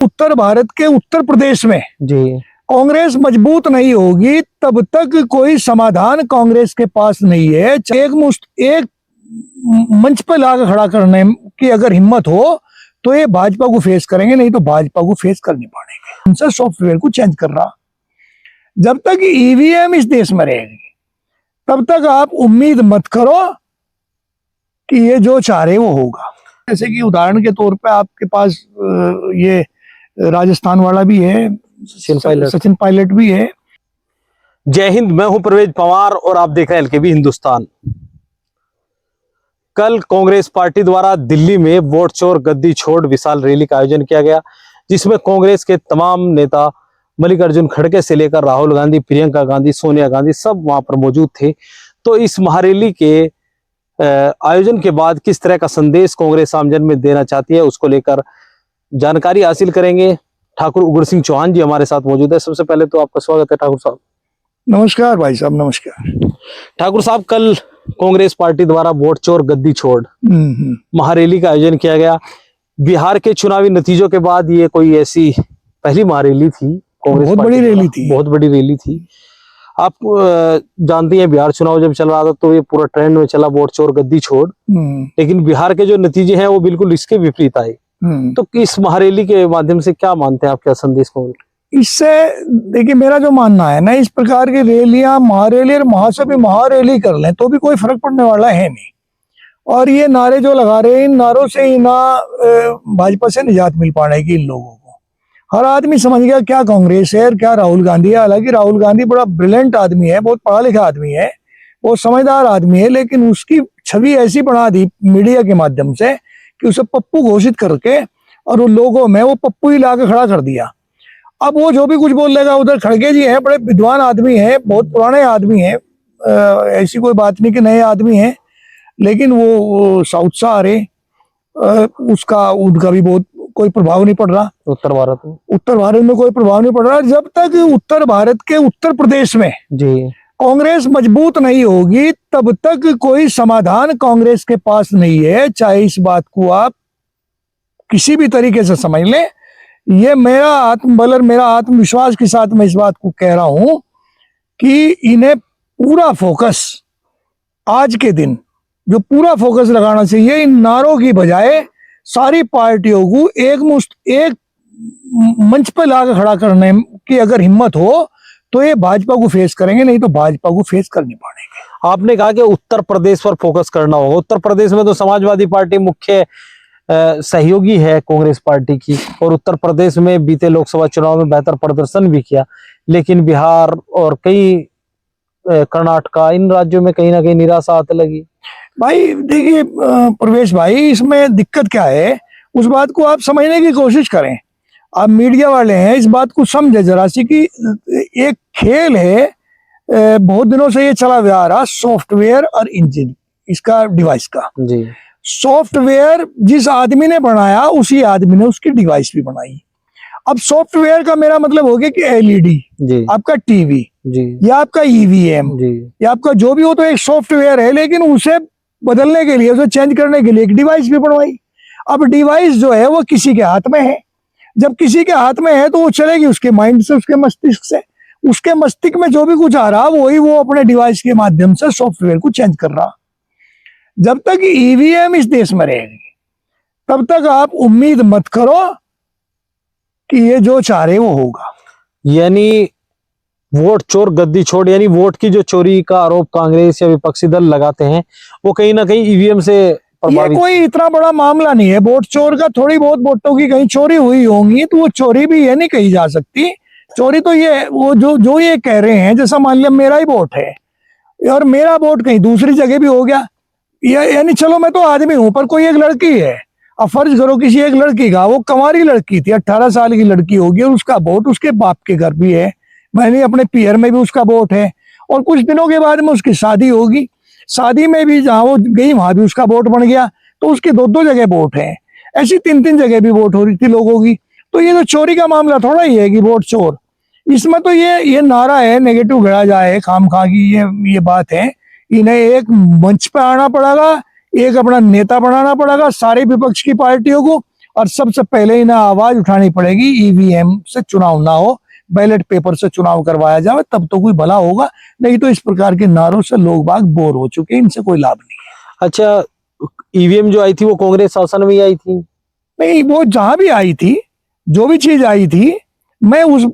उत्तर भारत के उत्तर प्रदेश में जी कांग्रेस मजबूत नहीं होगी तब तक कोई समाधान कांग्रेस के पास नहीं है। एक मंच पर लाकर खड़ा करने की अगर हिम्मत हो तो ये भाजपा को फेस करेंगे, नहीं तो भाजपा को फेस कर नहीं पाएंगे। उनसे सॉफ्टवेयर को चेंज कर रहा, जब तक ईवीएम इस देश में रहेगी तब तक आप उम्मीद मत करो कि ये जो चाह रहे वो होगा। जैसे कि उदाहरण के तौर पे आपके पास ये राजस्थान वाला भी है, सचिन पायलट भी है। जय हिंद, मैं हूं परवेज पवार और आप देख रहे हैं एलकेबी हिंदुस्तान। कल कांग्रेस पार्टी द्वारा दिल्ली में वोट चोर गद्दी छोड़ विशाल रैली का आयोजन किया गया, जिसमें कांग्रेस के तमाम नेता मल्लिकार्जुन खड़गे से लेकर राहुल गांधी, प्रियंका गांधी, सोनिया गांधी सब वहां पर मौजूद थे। तो इस महारैली के आयोजन के बाद किस तरह का संदेश कांग्रेस आमजन में देना चाहती है, उसको लेकर जानकारी हासिल करेंगे। ठाकुर उग्र सिंह चौहान जी हमारे साथ मौजूद है। सबसे पहले तो आपका स्वागत है ठाकुर साहब। नमस्कार भाई साहब, नमस्कार। ठाकुर साहब, कल कांग्रेस पार्टी द्वारा वोट चोर गद्दी छोड़ महारैली का आयोजन किया गया। बिहार के चुनावी नतीजों के बाद ये कोई ऐसी पहली महारैली थी कांग्रेस, बहुत बड़ी रैली थी, बहुत बड़ी रैली थी। आप जानती हैं बिहार चुनाव जब चल रहा था तो ये पूरा ट्रेंड में चला वोट चोर गद्दी छोड़, लेकिन बिहार के जो नतीजे हैं वो बिल्कुल इसके विपरीत आए। तो इस महारैली के माध्यम से क्या मानते हैं आप, क्या संदेश को? इससे देखिए, मेरा जो मानना है ना, इस प्रकार की रैलियां, महारैली और महासभा महारैली कर लें तो भी कोई फर्क पड़ने वाला है नहीं। और ये नारे जो लगा रहे हैं, इन नारों से ही ना भाजपा से निजात मिल पाएगी इन लोगों को। हर आदमी समझ गया क्या कांग्रेस है और क्या राहुल गांधी है। हालांकि राहुल गांधी बड़ा ब्रिलियंट आदमी है, बहुत पढ़ा लिखा आदमी है, बहुत समझदार आदमी है, लेकिन उसकी छवि ऐसी बना दी मीडिया के माध्यम से कि उसे पप्पू घोषित करके और उन लोगों में वो पप्पू ही लाके खड़ा कर दिया। अब वो जो भी कुछ बोल लेगा, उधर खड़गे जी हैं, बड़े विद्वान आदमी हैं, बहुत पुराने आदमी हैं, ऐसी कोई बात नहीं कि नए आदमी हैं, लेकिन वो साउथ से आ रहे, उनका भी बहुत कोई प्रभाव नहीं पड़ रहा। उत्तर भारत में कोई प्रभाव नहीं पड़ रहा। जब तक उत्तर भारत के उत्तर प्रदेश में जी कांग्रेस मजबूत नहीं होगी तब तक कोई समाधान कांग्रेस के पास नहीं है। चाहे इस बात को आप किसी भी तरीके से समझ लें। ये मेरा आत्मबल और मेरा आत्मविश्वास के साथ मैं इस बात को कह रहा हूं कि इन्हें पूरा फोकस, आज के दिन जो पूरा फोकस लगाना चाहिए, इन नारों की बजाय सारी पार्टियों को एक मंच पर लाकर खड़ा करने की अगर हिम्मत हो तो ये भाजपा को फेस करेंगे, नहीं तो भाजपा को फेस कर नहीं पाएंगे। आपने कहा कि उत्तर प्रदेश पर फोकस करना होगा। उत्तर प्रदेश में तो समाजवादी पार्टी मुख्य सहयोगी है कांग्रेस पार्टी की, और उत्तर प्रदेश में बीते लोकसभा चुनाव में बेहतर प्रदर्शन भी किया, लेकिन बिहार और कई कर्नाटका, इन राज्यों में कहीं ना कहीं निराशा आने लगी। भाई देखिए प्रवेश भाई, इसमें दिक्कत क्या है उस बात को आप समझने की कोशिश करें। आप मीडिया वाले हैं, इस बात को समझे जरा सी कि एक खेल है, बहुत दिनों से ये चला हुआ आ रहा, सॉफ्टवेयर और इंजन इसका, डिवाइस का। जी, सॉफ्टवेयर जिस आदमी ने बनाया उसी आदमी ने उसकी डिवाइस भी बनाई। अब सॉफ्टवेयर का मेरा मतलब हो गया कि एलईडी, आपका टीवी या आपका ईवीएम या आपका जो भी हो, तो एक सॉफ्टवेयर है, लेकिन उसे बदलने के लिए, उसे चेंज करने के लिए एक डिवाइस भी बनवाई। अब डिवाइस जो है वो किसी के हाथ में है। जब किसी के हाथ में है तो वो चलेगी उसके माइंड से, उसके मस्तिष्क से। उसके मस्तिष्क में जो भी कुछ आ रहा वही वो अपने डिवाइस के माध्यम से सॉफ्टवेयर को चेंज कर रहा। जब तक ईवीएम इस देश में रहेगी तब तक आप उम्मीद मत करो कि ये जो चाह रहे वो होगा। यानी वोट चोर गद्दी छोड़, यानी वोट की जो चोरी का आरोप कांग्रेस या विपक्षी दल लगाते हैं वो कहीं ना कहीं ईवीएम से ये कोई इतना बड़ा मामला नहीं है वोट चोर का। थोड़ी बहुत वोटों की कहीं चोरी हुई होंगी तो वो चोरी भी ये नहीं कही जा सकती। चोरी तो ये वो जो ये कह रहे हैं, जैसा मान लिया मेरा ही वोट है और मेरा वोट कहीं दूसरी जगह भी हो गया, यानी चलो मैं तो आदमी हूं, पर कोई एक लड़की है, अब फर्ज करो किसी एक लड़की का, वो कंवारी लड़की थी, 18 साल की लड़की होगी और उसका वोट उसके बाप के घर भी है, मैंने अपने पीयर में भी उसका वोट है, और कुछ दिनों के बाद में उसकी शादी होगी, शादी में भी जहाँ वो गई वहां भी उसका वोट बन गया, तो उसके दो जगह वोट है। ऐसी 3 जगह भी वोट हो रही थी लोगों की। तो ये तो चोरी का मामला थोड़ा ही है कि वोट चोर। इसमें तो ये नारा है, नेगेटिव गढ़ा जाए खाम खा की ये बात है। इन्हें एक मंच पे आना पड़ेगा, एक अपना नेता बनाना पड़ेगा सारे विपक्ष की पार्टियों को, और सबसे पहले इन्हें आवाज उठानी पड़ेगी, ईवीएम से चुनाव ना हो, बैलेट पेपर से चुनाव करवाया जाए, तब तो कोई भला होगा। नहीं तो इस प्रकार के नारों से लोग बाग बोर हो चुके हैं, इनसे कोई लाभ नहीं है। अच्छा, ईवीएम जो आई थी वो कांग्रेस शासन में ही आई थी? नहीं, वो जहां भी आई थी, जो भी चीज आई थी, मैं उस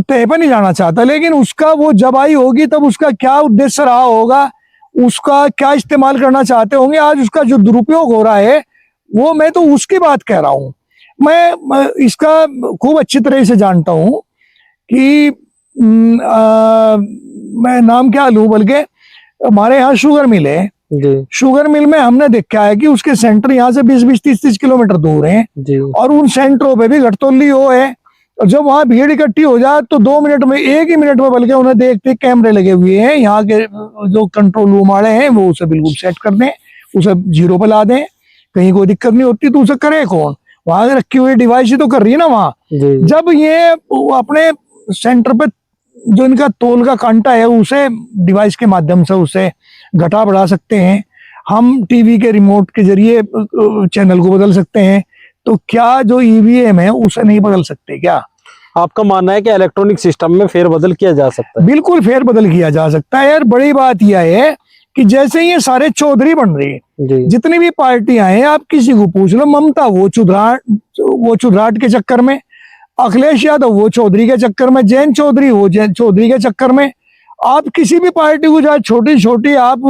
तय पर नहीं जाना चाहता, लेकिन उसका वो जब आई होगी तब उसका क्या उद्देश्य रहा होगा, उसका क्या इस्तेमाल करना चाहते होंगे, आज उसका जो दुरुपयोग हो रहा है वो मैं तो उसकी बात कह रहा हूं। मैं इसका खूब अच्छी तरह से जानता हूं कि मैं नाम क्या लूं, बल्कि हमारे यहाँ शुगर मिल है, जी शुगर मिल में हमने देखा है कि उसके सेंटर यहाँ से 20-20, 30-30 किलोमीटर दूर हैं, जी। और उन सेंटरों पे भी घटतोली हो है। और जब वहां भीड़ इकट्ठी हो जाए तो 2 मिनट में, 1 ही मिनट में, बल्कि उन्हें देखते कैमरे लगे हुए हैं, यहाँ के जो कंट्रोल रूम वाले हैं वो उसे बिल्कुल सेट कर दें, उसे 0 पे ला दें, कहीं कोई दिक्कत नहीं होती। तो उसे करे कौन? वहां रखी हुई डिवाइस ही तो कर रही है ना वहां। जी। जब ये अपने सेंटर पे जो इनका तोल का कांटा है उसे डिवाइस के माध्यम से उसे घटा बढ़ा सकते हैं, हम टीवी के रिमोट के जरिए चैनल को बदल सकते हैं, तो क्या जो ईवीएम है उसे नहीं बदल सकते क्या? आपका मानना है कि इलेक्ट्रॉनिक सिस्टम में फेरबदल किया जा सकता है? बिल्कुल फेरबदल किया जा सकता है यार। बड़ी बात यह है कि जैसे ये सारे चौधरी बन रहे हैं, जी जितनी भी पार्टियां हैं, आप किसी को पूछ लो, ममता वो चुधराट के चक्कर में, अखिलेश यादव वो चौधरी के चक्कर में, जयंत चौधरी वो जयंत चौधरी के चक्कर में। आप किसी भी पार्टी को, चाहे छोटी छोटी आप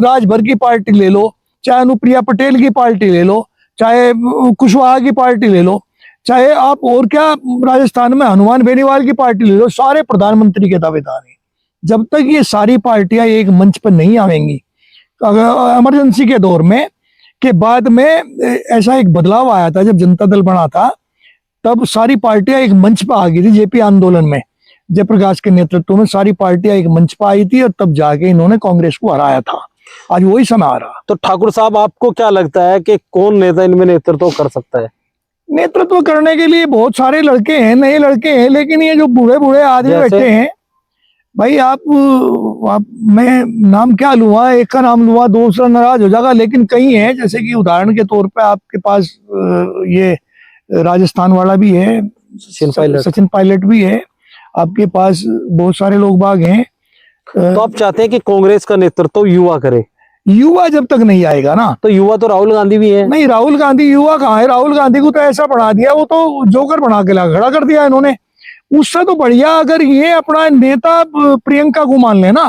राजभर की पार्टी ले लो, चाहे अनुप्रिया पटेल की पार्टी ले लो, चाहे कुशवाहा की पार्टी ले लो, चाहे आप और क्या राजस्थान में हनुमान बेनीवाल की पार्टी ले लो, सारे प्रधानमंत्री के दावेदार हैं। जब तक ये सारी पार्टियां एक मंच पर नहीं आवेंगी, अगर इमरजेंसी के दौर में के बाद में ऐसा एक बदलाव आया था, जब जनता दल बना था तब सारी पार्टियां एक मंच पर आ गई थी। जेपी आंदोलन में जयप्रकाश के नेतृत्व में सारी पार्टियां एक मंच पर आई थी, और तब जाके इन्होंने कांग्रेस को हराया था। आज वही समय आ रहा। तो ठाकुर साहब, आपको क्या लगता है कि कौन नेता इनमें नेतृत्व कर सकता है? नेतृत्व करने के लिए बहुत सारे लड़के हैं, नए लड़के हैं, लेकिन ये जो बूढ़े बूढ़े आदमी बैठे हैं भाई, आप मैं नाम क्या लूंगा, एक का नाम लूंगा दूसरा नाराज हो जाएगा, लेकिन कई हैं, जैसे कि उदाहरण के तौर पे आपके पास ये राजस्थान वाला भी है, सचिन पायलट भी है, आपके पास बहुत सारे लोग बाग हैं। तो आप चाहते हैं कि कांग्रेस का नेतृत्व युवा करे? युवा जब तक नहीं आएगा ना, तो युवा तो राहुल गांधी भी है। नहीं, राहुल गांधी युवा कहाँ है? राहुल गांधी को तो ऐसा बना दिया, वो तो जोकर बना के ला खड़ा कर दिया इन्होंने। उससे तो बढ़िया अगर ये अपना नेता प्रियंका को मान लेना,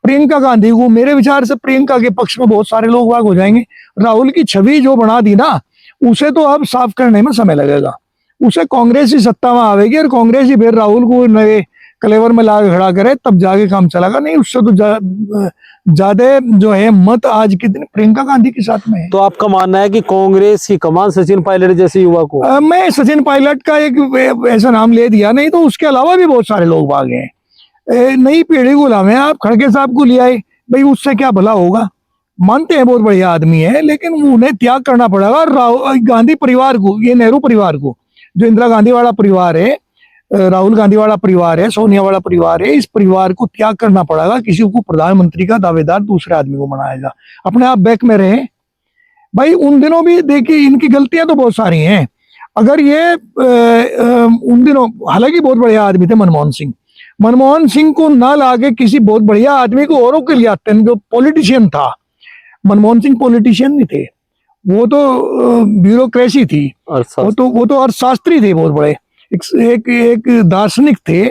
प्रियंका गांधी को, मेरे विचार से प्रियंका के पक्ष में बहुत सारे लोग वाग हो जाएंगे। राहुल की छवि जो बना दी ना, उसे तो अब साफ करने में समय लगेगा। उसे कांग्रेस ही सत्ता में आवेगी, और कांग्रेस ही फिर राहुल को नए कलेवर में ला खड़ा करे, तब जाके काम चलेगा। नहीं, उससे तो ज्यादा जो है मत आज के दिन प्रियंका गांधी के साथ में है। तो आपका मानना है कि कांग्रेस की कमान सचिन पायलट जैसे युवा को? मैं सचिन पायलट का एक ऐसा नाम ले दिया, नहीं तो उसके अलावा भी बहुत सारे लोग भागे हैं। नई पीढ़ी को लावे, आप खड़गे साहब को ले आए, भाई उससे क्या भला होगा? मानते हैं बहुत बढ़िया आदमी है, लेकिन उन्हें त्याग करना पड़ेगा। राहुल गांधी परिवार को, ये नेहरू परिवार को, जो इंदिरा गांधी वाला परिवार है, राहुल गांधी वाला परिवार है, सोनिया वाला परिवार है, इस परिवार को त्याग करना पड़ेगा। किसी को प्रधानमंत्री का दावेदार दूसरे आदमी को बनाएगा, अपने आप बैक में रहे भाई। उन दिनों भी देखिए, इनकी गलतियां तो बहुत सारी हैं। अगर ये उन दिनों, हालांकि बहुत बढ़िया आदमी थे मनमोहन सिंह को ना लाके किसी बहुत बढ़िया आदमी को औरों के लिए आते हैं, जो पॉलिटिशियन था। मनमोहन सिंह पॉलिटिशियन नहीं थे, वो तो ब्यूरोक्रेसी थी, वो तो अर्थशास्त्री थे बहुत बड़े, एक दार्शनिक थे।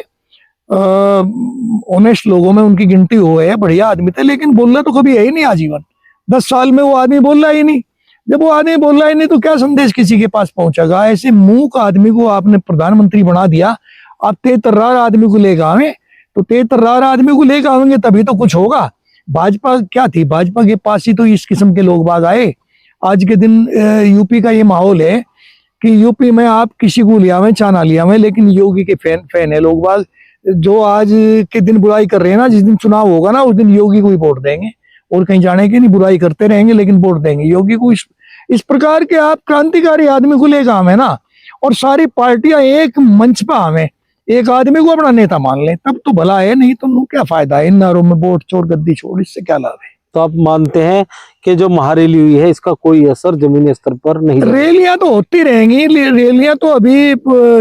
ऑनेस्ट लोगों में उनकी गिनती हो है, बढ़िया आदमी थे, लेकिन बोलना तो कभी है ही नहीं आजीवन। 10 साल में वो आदमी बोल रहा ही नहीं। जब वो आदमी बोल रहा ही नहीं तो क्या संदेश किसी के पास पहुंचेगा? ऐसे मूक आदमी को आपने प्रधानमंत्री बना दिया। आप तेज-तर्रार आदमी को लेकर आवे, तो तेज-तर्रार आदमी को लेकर आवेंगे तभी तो कुछ होगा। भाजपा क्या थी? भाजपा के पास ही तो इस किस्म के लोग बाग आए। आज के दिन यूपी का ये माहौल है कि यूपी में आप किसी को लिया हुए चाह ना लिया हुए, लेकिन योगी के फैन है लोग बाग, जो आज के दिन बुराई कर रहे हैं ना, जिस दिन चुनाव होगा ना उस दिन योगी को ही वोट देंगे, और कहीं जाने की नहीं, बुराई करते रहेंगे लेकिन वोट देंगे योगी को। इस प्रकार के आप क्रांतिकारी आदमी को लेकर आवे ना, और सारी पार्टियां एक मंच पर आवे, एक आदमी को अपना नेता मान लें, तब तो भला है। नहीं तो क्या फायदा है इन नारों में वोट छोड़ गद्दी छोड़, इससे क्या लाभ है? तो आप मानते हैं कि जो महारैली हुई है इसका कोई असर जमीनी स्तर पर नहीं लगा? रैलियां तो होती रहेंगी, रैलियां तो अभी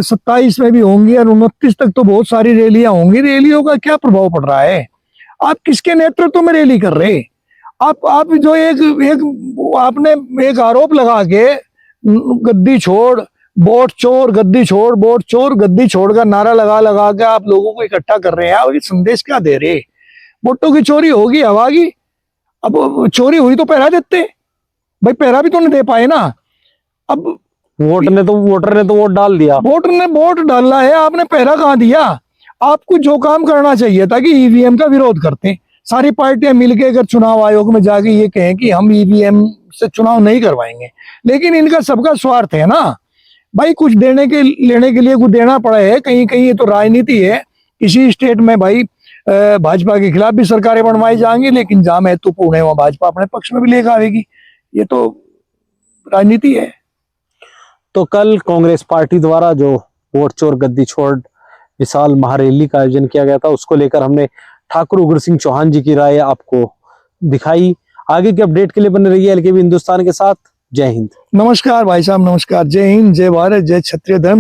27 में भी होंगी और 29 तक तो बहुत सारी रैलियां होंगी। रैलियों का क्या प्रभाव पड़ रहा है? आप किसके नेतृत्व में रैली कर रहे? आप जो एक आपने एक आरोप लगा के गद्दी छोड़ वोट चोर, गद्दी छोड़ वोट चोर, गद्दी छोड़ का नारा लगा लगा के आप लोगों को इकट्ठा कर रहे हैं। और ये संदेश क्या दे रहे? वोटों की चोरी होगी, हवा की। अब चोरी हुई तो पहरा देते भाई, पहरा भी तो नहीं दे पाए ना। अब वोटर ने तो वोट डाल दिया। वोटर ने वोट डाला है, आपने पहरा कहाँ दिया? आपको जो काम करना चाहिए था कि ईवीएम का विरोध करते, सारी पार्टियां मिलके अगर चुनाव आयोग में जाके ये कहें कि हम ईवीएम से चुनाव नहीं करवाएंगे। लेकिन इनका सबका स्वार्थ है ना भाई, कुछ देने के लेने के लिए कुछ देना पड़ा है। कहीं कहीं ये तो राजनीति है। किसी स्टेट में भाई भाजपा के खिलाफ भी सरकारें बनवाई जाएंगी, लेकिन जहां महत्वपूर्ण है वहां भाजपा अपने पक्ष में भी लेकर आएगी। ये तो राजनीति है। तो कल कांग्रेस पार्टी द्वारा जो वोट चोर गद्दी छोड़ विशाल महारैली का आयोजन किया गया था, उसको लेकर हमने ठाकुर उग्र सिंह चौहान जी की राय आपको दिखाई। आगे के अपडेट के लिए बने रहिए एलकेबी हिंदुस्तान के साथ। जय हिंद। नमस्कार भाई साहब, नमस्कार। जय हिंद, जय भारत, जय क्षत्रिय धर्म।